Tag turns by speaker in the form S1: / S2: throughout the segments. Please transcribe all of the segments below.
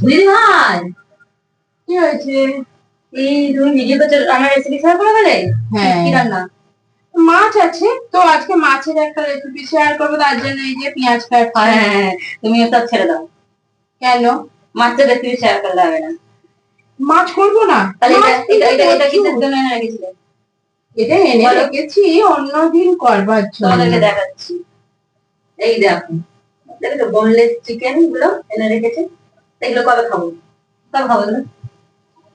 S1: দিদি ভাই
S2: কি হয়েছে?
S1: এই তুমি ভিডিও করছো, আমার রেসিপি শেয়ার করে গেলে?
S2: হ্যাঁ,
S1: কি রান্না?
S2: মাছ আছে তো আজকে মাছের একটা রেসিপি শেয়ার করবো, তার জন্য এই যে পেঁয়াজ কাটছি।
S1: হ্যাঁ, তুমি ওটা ছেড়ে দাও।
S2: কেন?
S1: মাছের রেসিপি শেয়ার করলে হবে না।
S2: মাছ করবো না?
S1: তাহলে এটা
S2: মাছ
S1: এটা
S2: কিন্তু
S1: এটা এটা কিসের
S2: প্রচুর।
S1: জন্য এনে রেখেছিলে?
S2: এটা এনে
S1: বলো।
S2: রেখেছি অন্যদিন করবার জন্য।
S1: তোমাদেরকে দেখাচ্ছি। এই দেখো, দেখো বোনলেস চিকেন গুলো এনে রেখেছে। এগুলো কবে খাবো? কবে খাবো তুমি?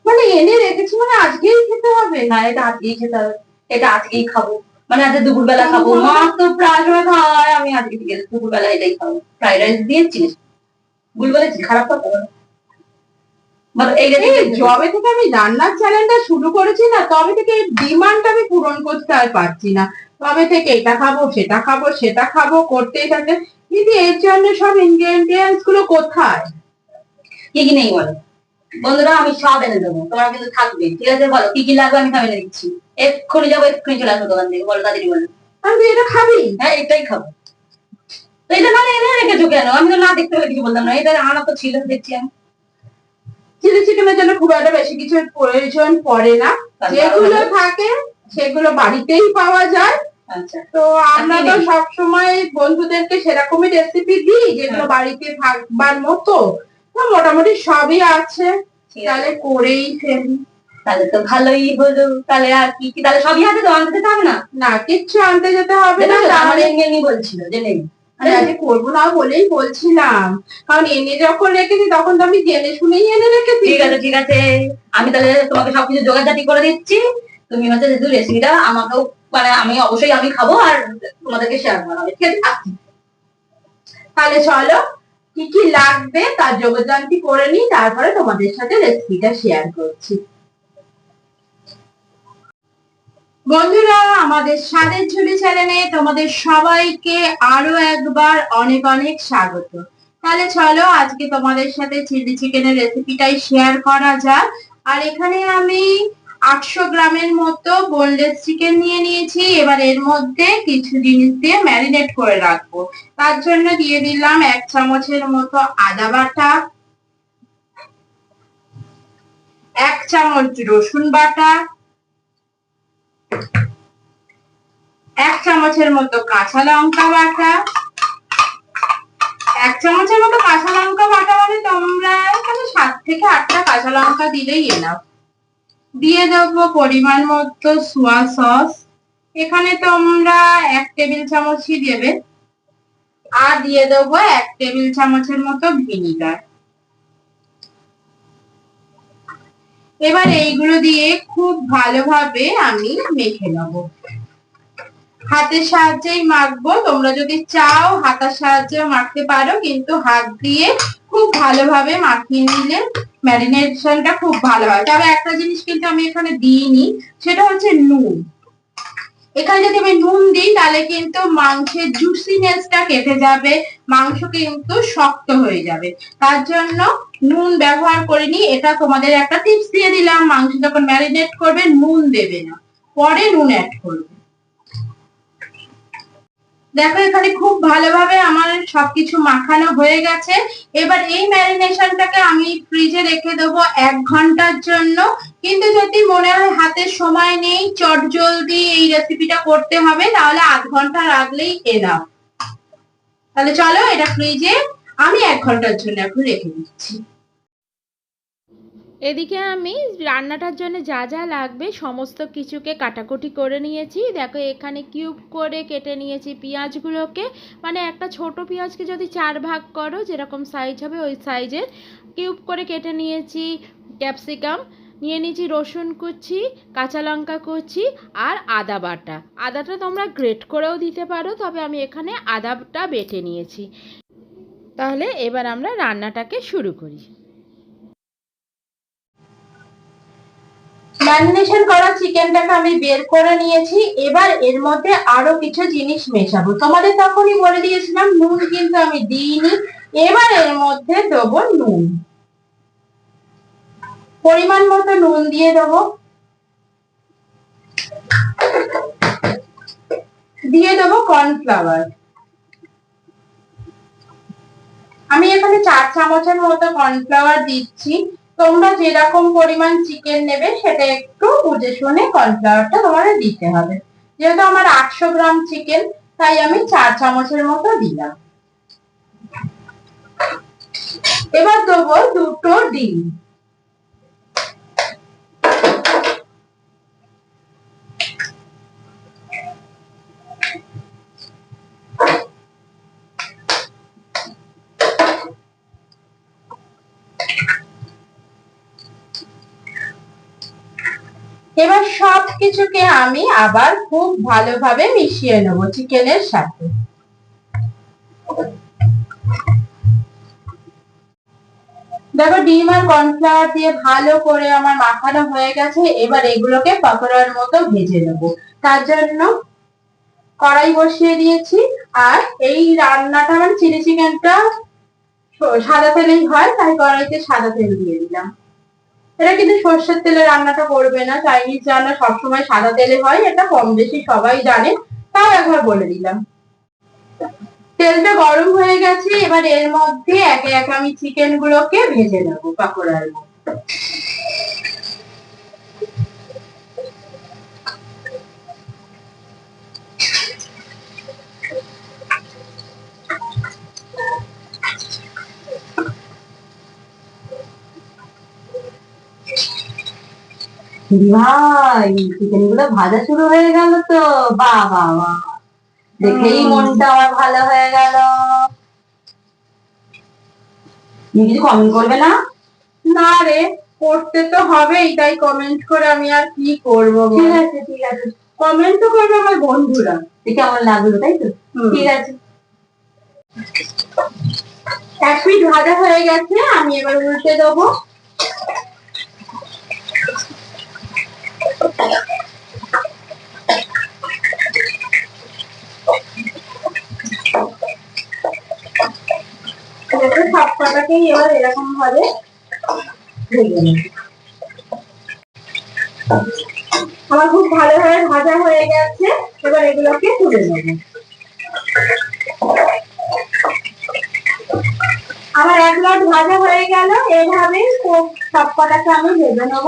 S2: মানে এনে রেখেছি মানে আজকেই খেতে হবে?
S1: না, এটা আজকেই খেতে হবে। এটা আজকেই খাবো, মানে আজকে দুপুরবেলা খাবো। মা তো প্রায় সময় খায়, আমি আজকে ঠিক আছে দুপুরবেলা এটাই খাবো। ফ্রাইড রাইস দিয়ে চিলি। ভুল বলেছি? খারাপ কথা বলো। বলো এই রেসিপি।
S2: যবে থেকে আমি রান্নার চ্যানেলটা শুরু করেছি না, তবে থেকে ডিমান্ড আমি পূরণ করতে আর পারছি না। তবে থেকে এটা খাবো সেটা খাবো সেটা খাবো করতেই থাকে, কিন্তু এর জন্য সব ইনগ্রেডিয়েন্টস গুলো কোথায়?
S1: কি কি নেই বলো? বন্ধুরা আমি সব এনে দেবো, তোমরা কিন্তু থাকবে, ঠিক আছে? বলো কি কি লাগবে, আমি সব এনে দিচ্ছি। এক্ষুনি যাবো, এক্ষুনি চলে আসবো দোকান থেকে। বলো তাড়াতাড়ি বলো।
S2: আর তুই এটা খাবি?
S1: হ্যাঁ, এটাই খাবো। তো এটা তাহলে এনে রেখেছো কেন? আমি তো না দেখতে পেলে কিছু বলতাম না। এটা আনা তো ছিল, দেখছি আমি।
S2: চিলি চিকেনের জন্য খুব একটা বেশি কিছু প্রয়োজন পড়ে না, যেগুলো থাকে সেগুলো বাড়িতেই পাওয়া যায়।
S1: আচ্ছা,
S2: তো আমরা তো সবসময় বন্ধুদেরকে সেরকমই রেসিপি দিই যেগুলো বাড়িতে থাকবার মতো। তো মোটামুটি সবই আছে, তাহলে করেই ফেলি।
S1: তাহলে তো ভালোই হলো। তাহলে আর কি কি, তাহলে সবই আছে তো, আনতে যেতে হবে না?
S2: না, কিচ্ছু আনতে যেতে হবে না।
S1: আমার
S2: তাহলে
S1: এমনি বলছিল যে নেই।
S2: আমি করবো না বলেই বলছিলাম, কারণ এনে যখন রেখেছি তখন তো আমি জেনে শুনেই এনে রেখেছি।
S1: ঠিক আছে ঠিক আছে, আমি তাহলে তোমাকে সবকিছু জোগাড়জাটি করে দিচ্ছি। তুমি হচ্ছে যেহেতু রেসিপিটা আমাকেও, মানে আমি অবশ্যই আমি খাবো আর তোমাদেরকে শেয়ার করা হবে, ঠিক আছে? আসছি।
S2: তাহলে চলো, কি কি লাগবে তার যোগাযোগটি করে নিই, তারপরে তোমাদের সাথে রেসিপিটা শেয়ার করছি। বন্ধুরা, আমাদের স্বাদের ঝুলি চ্যানেলে তোমাদের সবাইকে আরো একবার অনেক অনেক স্বাগত। তাহলে চলো আজকে তোমাদের সাথে চিলি চিকেনের রেসিপিটাই শেয়ার করা যাক। আর এখানে আমি 800 গ্রামের মতো বোনলেস চিকেন নিয়ে নিয়েছি। এবার এর মধ্যে কিছু জিনিস দিয়ে ম্যারিনেট করে রাখবো। তার জন্য দিয়ে দিলাম 1 চামচের মতো আদা বাটা, 1 চামচ রসুন বাটা, 1 চামচের মতো কাঁচা লঙ্কা বাটা। 1 চামচের মতো কাঁচা লঙ্কা বাটা মানে তোমরা এখানে 7 থেকে 8টা কাঁচা লঙ্কা দিলেই এনাফ। দিয়ে দেবো পরিমাণ মতো সোয়া সস, এখানে তোমরা 1 টেবিল চামচই দেবে। আর দিয়ে দেবো 1 টেবিল চামচের মতো ভিনিগার। এবার এইগুলো দিয়ে খুব ভালোভাবে আমি মেখে নেবো। হাতের সাহায্যেই মাখবো, তোমরা যদি চাও হাতের সাহায্যেও মাখতে পারো, কিন্তু হাত দিয়ে খুব ভালোভাবে মাখিয়ে নিলে ম্যারিনেশনটা খুব ভালো হয়। তবে একটা জিনিস কিন্তু আমি এখানে দিইনি, সেটা হচ্ছে নুন। এখানে যদি আমি নুন দিই তাহলে কিন্তু মাংসের জুসিনেসটা কেটে যাবে, মাংস কিন্তু শক্ত হয়ে যাবে। তার জন্য নুন ব্যবহার করিনি। এটা তোমাদের একটা টিপস দিয়ে দিলাম, মাংস যখন ম্যারিনেট করবে নুন দেবে না, পরে নুন অ্যাড করবে। দেখো এখানে খুব ভালোভাবে আমার সবকিছু মাখানো হয়ে গেছে। এবার এই ম্যারিনেশনটাকে আমি ফ্রিজে রেখে দেবো 1 ঘন্টার জন্য। কিন্তু যদি মনে হয় হাতে সময় নেই, চটজলদি এই রেসিপিটা করতে হবে, তাহলে 1/2 ঘন্টা রাখলেই এনাফ। তাহলে চলো এটা ফ্রিজে আমি 1 ঘন্টার জন্য এখন রেখে দিচ্ছি।
S3: এদিকে আমি রান্নাটার জন্য যা যা লাগবে সমস্ত কিছুকে কাটাকুটি করে নিয়েছি। দেখো এখানে কিউব করে কেটে নিয়েছি পেঁয়াজগুলোকে, মানে একটা ছোট পেঁয়াজকে যদি 4 ভাগ করো যেরকম সাইজ হবে ওই সাইজের কিউব করে কেটে নিয়েছি। ক্যাপসিকাম নিয়ে নিয়েছি, রসুন কুচি, কাঁচা লঙ্কা কুচি আর আদা বাটা। আদাটা তোমরা গ্রেট করেও দিতে পারো, তবে আমি এখানে আদাটা বেটে নিয়েছি। তাহলে এবার আমরা রান্নাটাকে শুরু করি।
S2: ম্যারিনেশন করা চিকেনটাকে আমি বের করে নিয়েছি। এবার এর মধ্যে আরো কিছু জিনিস মেশাবো, তোমাদের তখনই বলে দিয়েছিলাম নুন কিন্তু আমি দিইনি। এবার এর মধ্যে দেবো নুন, পরিমাণ মতো নুন দিয়ে দেবো। দিয়ে দেবো কর্নফ্লাওয়ার, আমি এখানে 4 চামচের মতো কর্নফ্লাওয়ার দিচ্ছি। তোমরা যেরকম পরিমাণ চিকেন নেবে সেটা একটু বুঝে শুনে কর্নফ্লাওয়ারটা তোমাদের দিতে হবে। যেহেতু আমার 800 গ্রাম চিকেন, তাই আমি 4 চামচের মতো দিলাম। এবার দেবো 2টো ডিম। এবার সবকিছুকে আমি আবার খুব ভালোভাবে মিশিয়ে নেব চিকেনের সাথে। দেখো ডিম আর কর্নফ্লাওয়ার দিয়ে ভালো করে আমার মাখানো হয়ে গেছে। এবার এগুলোকে পকোড়ার মতো ভেজে নেব। তার জন্য কড়াই বসিয়ে দিয়েছি। আর এই রান্নাটা মানে চিলি চিকেনটা সাদা তেলেই হয়, তাই কড়াইতে সাদা তেল দিয়ে দিলাম। এটা কিন্তু সর্ষের তেলে রান্নাটা করবে না, চাইনিজ রান্না সবসময় সাদা তেলে হয়, এটা কম বেশি সবাই জানে, তাও একবার বলে দিলাম। তেলটা গরম হয়ে গেছে। এবার এর মধ্যে একে একে আমি চিকেন গুলোকে ভেজে নেবো পকোড়ার মতো।
S1: ভাই চিকেন গুলো ভাজা শুরু হয়ে গেল তো, বাহ বাহ বাহ, দেখেই মনটা আমার ভালো হয়ে গেল। তুমি কিছু কমেন্ট করবে না?
S2: না রে, করতে তো হবেই, তাই কমেন্ট করে আমি আর কি করবো।
S1: ঠিক আছে ঠিক আছে,
S2: কমেন্ট তো করবে আমার বন্ধুরা,
S1: কেমন লাগলো, তাই তো? ঠিক আছে।
S2: 1 পিঠ ভাজা হয়ে গেছে, আমি এবার উল্টে দেবো। সব কটাকেই এবার এরকম ভাবে ভেজে নেব। আমার খুব ভালোভাবে ভাজা হয়ে গেছে। এবার এগুলোকে তুলে নেব। আমার 1 লট ভাজা হয়ে গেল। এইভাবে সব কটাকে আমি ভেজে নেব।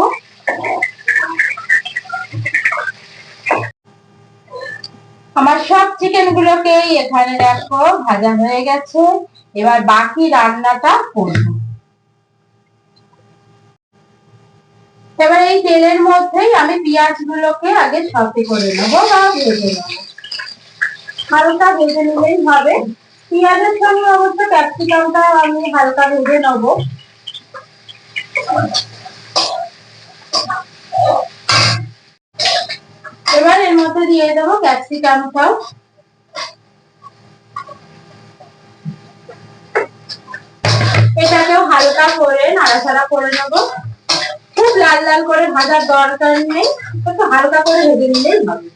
S2: আমার সব চিকেন গুলোকেই এখানে দেখো ভাজা হয়ে গেছে। এবার বাকি রান্নাটা করব। এবার এই তেলের মধ্যেই আমি পেঁয়াজ গুলোকে আগে সতে করে নেবো বা ভেজে নেবো। হালকা ভেজে নিলেই হবে। পেঁয়াজের সঙ্গে অবশ্য ক্যাপসিকামটা আমি হালকা ভেজে নেবো। এবার এর মধ্যে দিয়ে দেবো ক্যাপসিকামটাও। এটাকেও হালকা করে নাড়াচাড়া করে নেবো। খুব লাল লাল করে ভাজার দরকার নেই, একটু হালকা করে ভেজে নিলেই হবে।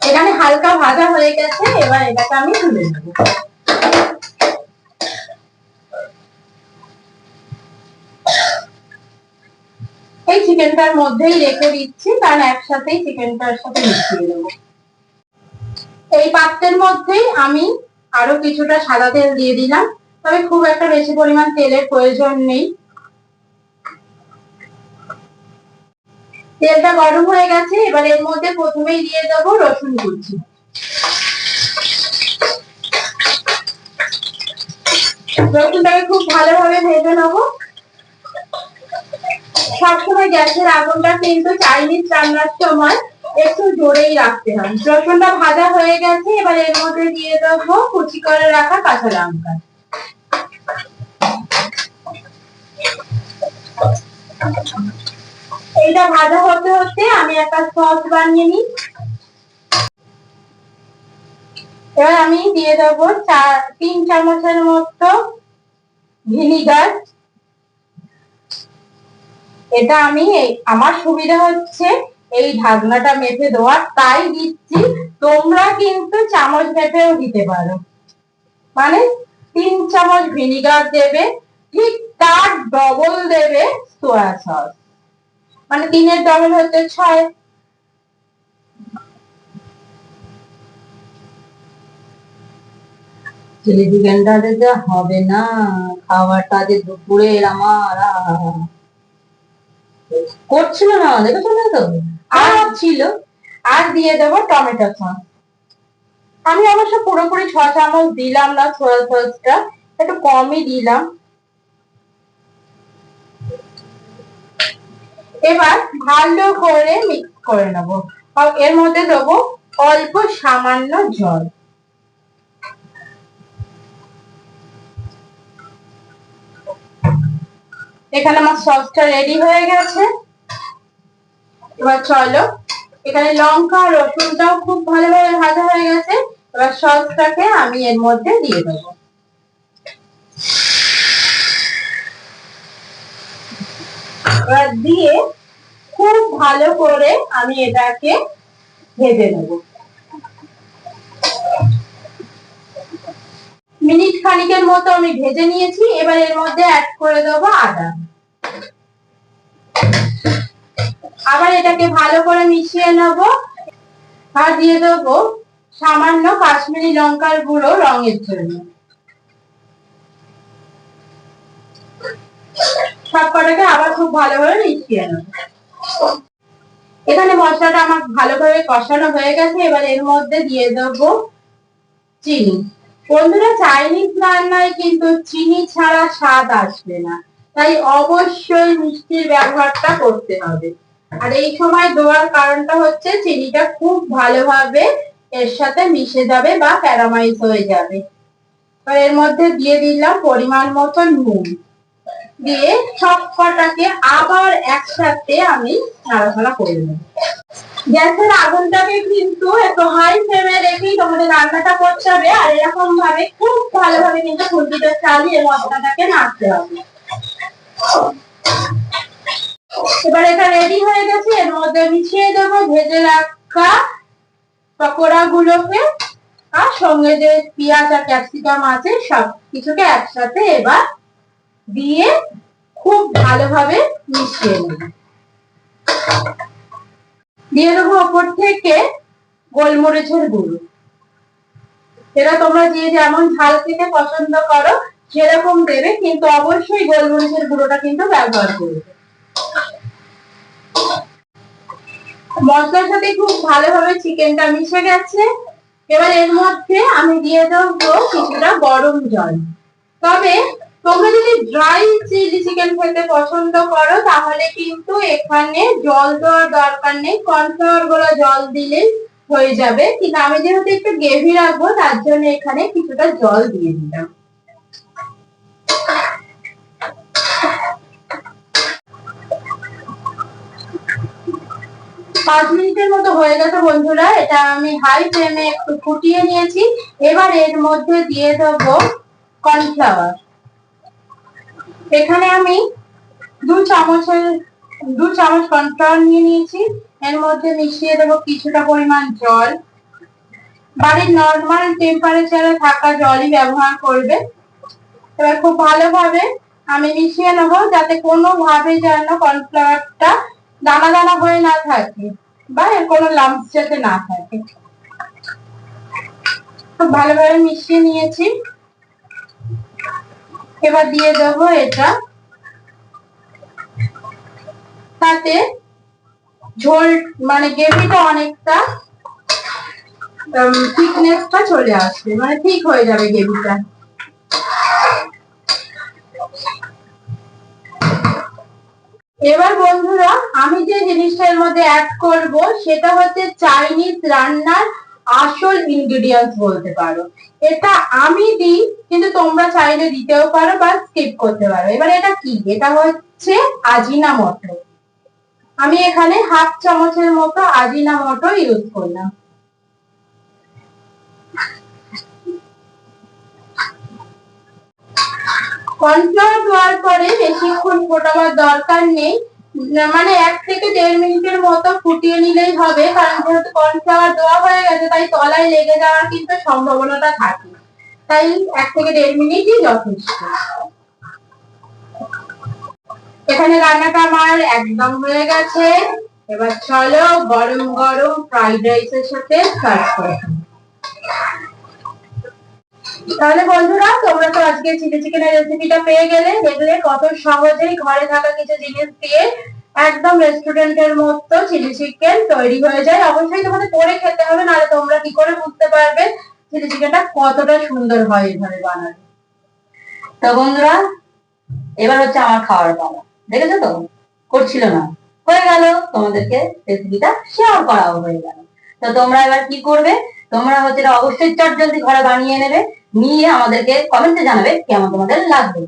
S2: এখানে হালকা ভাজা হয়ে গেছে। এবার এটাকে আমি তুলে নেব। এই চিকেনটার মধ্যেই রেখে দিচ্ছি, কারণ একসাথেই চিকেনটার সাথে মিশিয়ে দেবো। এই পাত্রের মধ্যেই আমি আরো কিছুটা সাদা তেল দিয়ে দিলাম, তবে খুব একটা বেশি পরিমাণ তেলের প্রয়োজন নেই। তেলটা গরম হয়ে গেছে। এবার এর মধ্যে প্রথমেই দিয়ে দেবো রসুন কুচি। রসুনটাকে খুব ভালোভাবে ভেজে নেবো। সবসময় গ্যাসের আগুনটা কিন্তু চাইনিজ রান্নার সময় একটু জোরেই রাখতে হয়। রসুনটা ভাজা হয়ে গেছে। এবার এর মধ্যে দিয়ে দেবো কুচি করে রাখা কাঁচা লঙ্কা। এইটা ভাজা হতে হতে আমি একটা সস বানিয়ে নিই। এবার আমি দিয়ে দেবো 3 চামচের মতো ভিনিগার। এটা আমি আমার সুবিধা হচ্ছে এই ঢাকনাটা মেপে দেওয়ার, তাই দিচ্ছি। তোমরা কিন্তু চামচ মেপেও দিতে পারো। মানে 3 চামচ ভিনিগার দেবে, ঠিক তার ডবল দেবে সোয়া সস, মানে 3-এর ডবল হচ্ছে 6।
S1: চিলি চিকেনটা যে হবে না, খাবারটা যে দুপুরের আমার করছিল না, দেখেছো না তো আর ছিল।
S2: আর দিয়ে দেবো টমেটো সস। আমি অবশ্য পুরোপুরি 6 চামচ দিলাম না, সোয়া সসটা একটু কমই দিলাম। এবার ভালো করে মিক্স করে নেবো। আর এর মধ্যে দেবো অল্প সামান্য জল। এখানে আমার সসটা রেডি হয়ে গেছে। এবার চলো, এখানে লঙ্কা রসুনটাও খুব ভালোভাবে ভাজা হয়ে গেছে। এবার সসটাকে আমি এর মধ্যে দিয়ে দেবো। এবার দিয়ে খুব ভালো করে আমি এটাকে ভেজে নেব। মিনিট খানিকের মতো আমি ভেজে নিয়েছি। এবার এর মধ্যে অ্যাড করে দেবো আদা। আবার এটাকে ভালো করে মিশিয়ে নেব। আর দিয়ে দেবো সামান্য কাশ্মীরি লঙ্কার গুঁড়ো রঙের জন্য। সব কটাকে আবার খুব ভালোভাবে মিশিয়ে নেব। এখানে মশলাটা আমার ভালোভাবে কষানো হয়ে গেছে। এবার এর মধ্যে দিয়ে দেবো চিনি। বন্ধুরা, চাইনিজ রান্নায় কিন্তু চিনি ছাড়া স্বাদ আসবে না, তাই অবশ্যই মিষ্টির ব্যবহারটা করতে হবে। আর এই সময় দেওয়ার কারণটা হচ্ছে চিনিটা খুব ভালোভাবে এর সাথে মিশে যাবে বা ক্যারামাইজ হয়ে যাবে। আর এর মধ্যে দিয়ে দিলাম পরিমাণ মতো নুন। দিয়ে সব কটাকে আবার একসাথে আমি নাড়াচাড়া করে নেব। গ্যাসের আগুনটাকে কিন্তু একটু হাই ফ্লেমে রেখেই তোমাদের রান্নাটা করতে হবে। আর এরকম ভাবে খুব ভালোভাবে কিন্তু খুন্তিটা চালিয়ে মশলাটাকে নাড়তে হবে। এবার এটা রেডি হয়ে গেছে। এর মধ্যে মিশিয়ে দেবো ভেজে রাখা পকোড়া গুলোকে, আর সঙ্গে যে পেঁয়াজ আর ক্যাপসিকাম আছে সব কিছুকে একসাথে এবার দিয়ে খুব ভালোভাবে মিশিয়ে নেব। দিয়ে দেবো ওপর থেকে গোলমরিচের গুঁড়ো। এটা তোমরা যে যেমন ঝাল খেতে পছন্দ করো সেরকম দেবে, কিন্তু অবশ্যই গোলমরিচের গুঁড়োটা কিন্তু ব্যবহার করবে। মশলার সাথে খুব ভালোভাবে চিকেনটা মিশে গেছে। এবার এর মধ্যে আমি দিয়ে দেবো কিছুটা গরম জল। তবে তোমরা যদি ড্রাই চিলি চিকেন খেতে পছন্দ করো তাহলে কিন্তু এখানে জল দেওয়ার দরকার নেই, কর্নফ্লাওয়ার গুঁড়া জল দিলেই হয়ে যাবে। কিন্তু আমি যেহেতু একটু গ্রেভি রাখবো তার জন্য এখানে কিছুটা জল দিয়ে দিলাম। 5 মিনিটের মতো হয়ে গেছে বন্ধুরা। এটা আমি হাই ফ্লেমে একটু ফুটিয়ে নিয়েছি। এবার এর মধ্যে দিয়ে দেবো কর্নফ্লাওয়ার। এখানে আমি 2 চামচ কর্নফ্লাওয়ার নিয়ে নিয়েছি। এর মধ্যে মিশিয়ে দেবো কিছুটা পরিমাণ জল। বাড়ির নর্মাল টেম্পারেচারে থাকা জলই ব্যবহার করবে। এবার খুব ভালোভাবে আমি মিশিয়ে নেবো, যাতে কোনোভাবে যেন কর্নফ্লাওয়ারটা দানা দানা হয়ে না থাকে বা এর কোনো লাম্পস যাতে না থাকে। খুব ভালোভাবে মিশিয়ে নিয়েছি। এবার দিয়ে দেবো এটা, তাতে ঝোল মানে গ্রেভিটা অনেকটা থিকনেসটা চলে আসবে, মানে ঠিক হয়ে যাবে গ্রেভিটা। এবার বন্ধুরা, আমি যে জিনিসটা এর মধ্যে অ্যাড করব সেটা হচ্ছে চাইনিজ রান্নার আসল ইনগ্রেডিয়েন্টস বলতে পারো। এটা আমি দিই, কিন্তু তোমরা চাইলে দিতেও পারো বা স্কিপ করতে পারো। এবার এটা কি? এটা হচ্ছে আজিনামোটো। আমি এখানে 1/2 চামচের মতো আজিনামোটো ইউজ করলাম। কর্নফ্লাওয়ার দেওয়ার পরে বেশিক্ষণ ফোটাবার দরকার নেই, মানে 1 থেকে 1.5 মিনিটের মতো ফুটিয়ে নিলেই হবে। কারণ যেহেতু কর্নফ্লাওয়ার দেওয়া হয়ে গেছে তাই তলায় লেগে যাওয়ার কিন্তু সম্ভাবনাটা থাকে, তাই 1 থেকে 1.5 মিনিটই যথেষ্ট। এখানে রান্নাটা আমার একদম হয়ে গেছে। এবার চলো গরম গরম ফ্রাইড রাইসের সাথে সার্ভ করে।
S1: তাহলে বন্ধুরা, তোমরা তো আজকে চিলি চিকেনের রেসিপিটা পেয়ে গেলে, দেখলে কত সহজেই ঘরে থাকা কিছু জিনিস দিয়ে একদম রেস্টুরেন্টের মতো চিলি চিকেন তৈরি হয়ে যায়। অবশ্যই তোমাদের করে খেতে হবে, নাহলে তোমরা কি করে বুঝতে পারবে চিলি চিকেনটা কতটা সুন্দর হয় এভাবে বানালে। তো বন্ধুরা, এবার হচ্ছে আমার খাওয়ার পালা। দেখেছো তো, করছিল না, হয়ে গেল, তোমাদেরকে রেসিপিটা শেয়ার করাও হয়ে গেল। তো তোমরা এবার কি করবে, তোমরা হচ্ছে এটা অবশ্যই চটজলদি ঘরে বানিয়ে নেবে, নিয়ে আমাদেরকে কমেন্টে জানাবে কেমন তোমাদের লাগবে।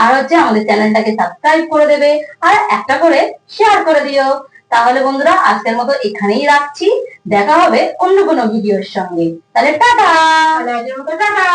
S1: আর হচ্ছে আমাদের চ্যানেলটাকে সাবস্ক্রাইব করে দেবে, আর একটা করে শেয়ার করে দিও। তাহলে বন্ধুরা, আজকের মতো এখানেই রাখছি, দেখা হবে অন্য কোনো ভিডিওর সঙ্গে। তাহলে টাটা।
S2: তাহলে আজকের মতো টাটা।